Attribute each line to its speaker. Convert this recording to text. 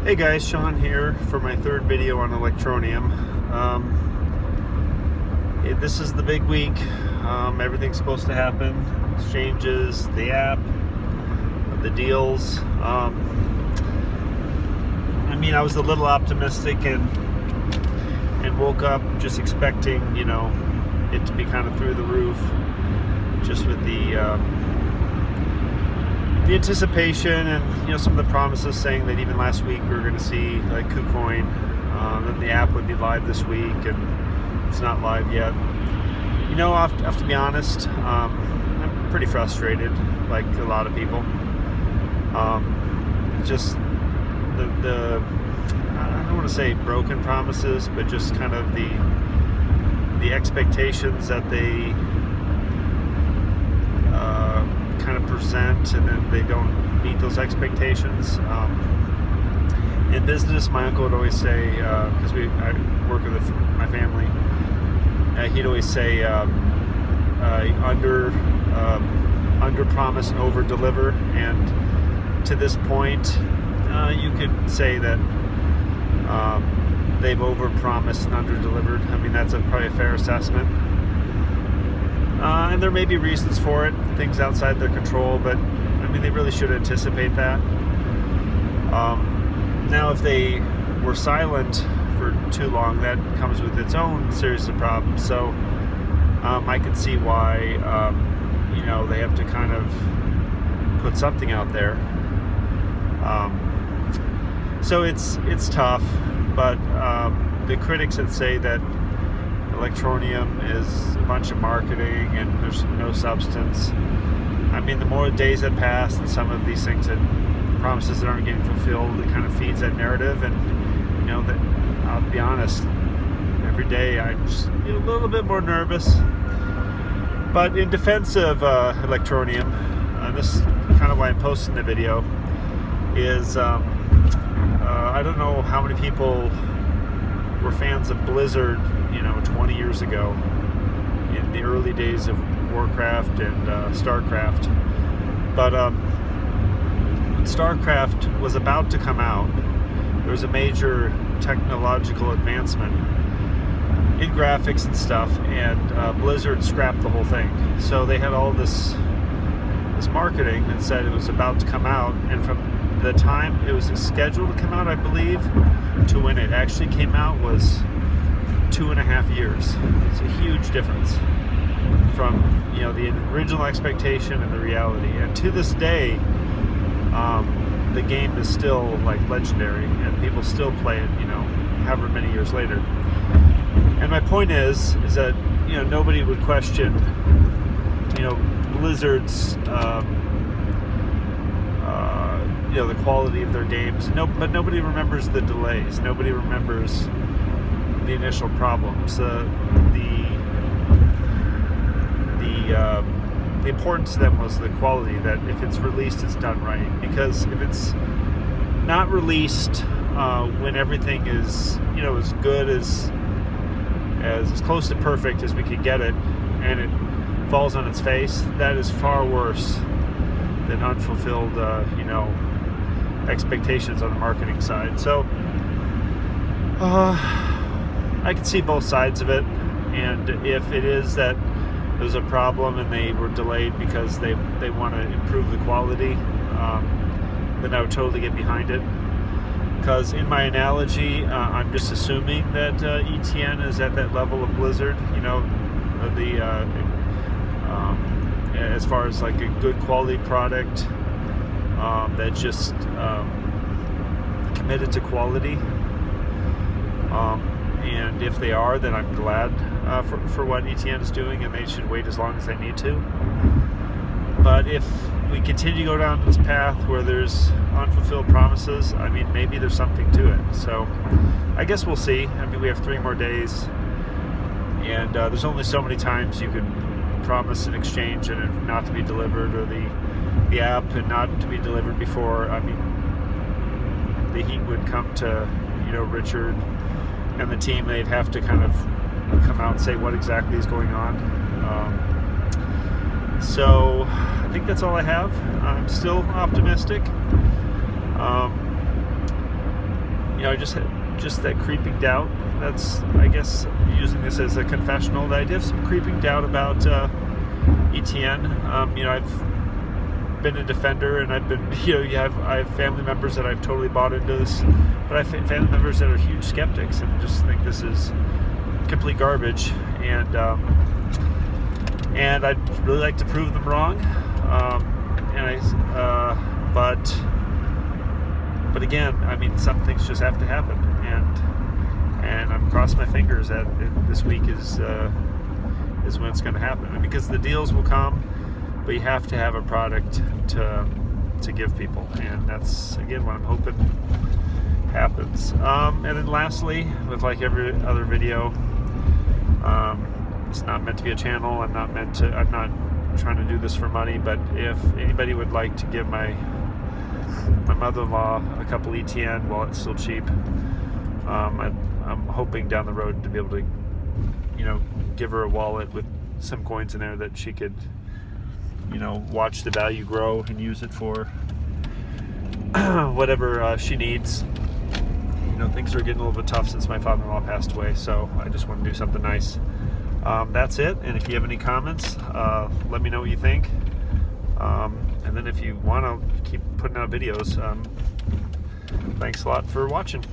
Speaker 1: Hey guys, Sean here for my third video on Electroneum. This is the big week. Everything's supposed to happen. Exchanges, the app, the deals. I was a little optimistic and woke up just expecting, it to be kind of through the roof, just with the anticipation and some of the promises saying that even last week we were going to see like KuCoin, then the app would be live this week, and it's not live yet. I have to be honest, I'm pretty frustrated, like a lot of people. Just the I don't want to say broken promises, but just kind of the expectations that they kind of present, and then they don't meet those expectations. In business, my uncle would always say, because I work with my family, he'd always say under promise and over deliver. And to this point, you could say that they've over promised and under delivered. That's probably a fair assessment. And there may be reasons for it, things outside their control, but they really should anticipate that. Now, if they were silent for too long, that comes with its own series of problems. So I can see why they have to kind of put something out there. So it's tough, but the critics that say that Electroneum is a bunch of marketing and there's no substance. The more days that pass and some of these things, that promises that aren't getting fulfilled, it kind of feeds that narrative. And that, I'll be honest, every day I'm just a little bit more nervous. But in defense of Electroneum, this is kind of why I'm posting the video, is I don't know how many people were fans of Blizzard 20 years ago, in the early days of Warcraft and Starcraft. But when Starcraft was about to come out, there was a major technological advancement in graphics and stuff, and Blizzard scrapped the whole thing. So they had all this marketing that said it was about to come out, and from the time it was scheduled to come out, I believe, to when it actually came out was 2.5 years. It's a huge difference from the original expectation and the reality. And to this day, the game is still like legendary, and people still play it, however many years later. And my point is that nobody would question Blizzard's the quality of their games. But nobody remembers the delays. Nobody remembers the initial problems. The importance to them was the quality, that if it's released, it's done right. Because if it's not released when everything is as good as close to perfect as we could get it, and it falls on its face, that is far worse than unfulfilled expectations on the marketing side. So I can see both sides of it, and if it is that there's a problem and they were delayed because they want to improve the quality, then I would totally get behind it. Because in my analogy, I'm just assuming that ETN is at that level of Blizzard, as far as like a good quality product that just committed to quality. And if they are, then I'm glad for what ETN is doing, and they should wait as long as they need to. But if we continue to go down this path where there's unfulfilled promises, maybe there's something to it. So I guess we'll see. We have 3 more days, and there's only so many times you can promise an exchange and it not to be delivered, or the app and not to be delivered before. The heat would come to Richard and the team. They'd have to kind of come out and say what exactly is going on. So I think that's all I have. I'm still optimistic. just that creeping doubt. That's, I guess, using this as a confessional, that I did have some creeping doubt about ETN. I've been a defender, and I've been, I have family members that I've totally bought into this, but I have family members that are huge skeptics and just think this is complete garbage, and I'd really like to prove them wrong. But again, I mean, some things just have to happen, and I'm crossing my fingers that this week is when it's going to happen. And because the deals will come, but you have to have a product to give people, and that's again what I'm hoping happens. And then lastly, with like every other video, it's not meant to be a channel. I'm not trying to do this for money, but if anybody would like to give my mother-in-law a couple ETN while it's still cheap, I'm hoping down the road to be able to, give her a wallet with some coins in there that she could, watch the value grow and use it for whatever she needs. Things are getting a little bit tough since my father-in-law passed away, so I just want to do something nice. That's it, and if you have any comments, let me know what you think. And then if you want to keep putting out videos, thanks a lot for watching.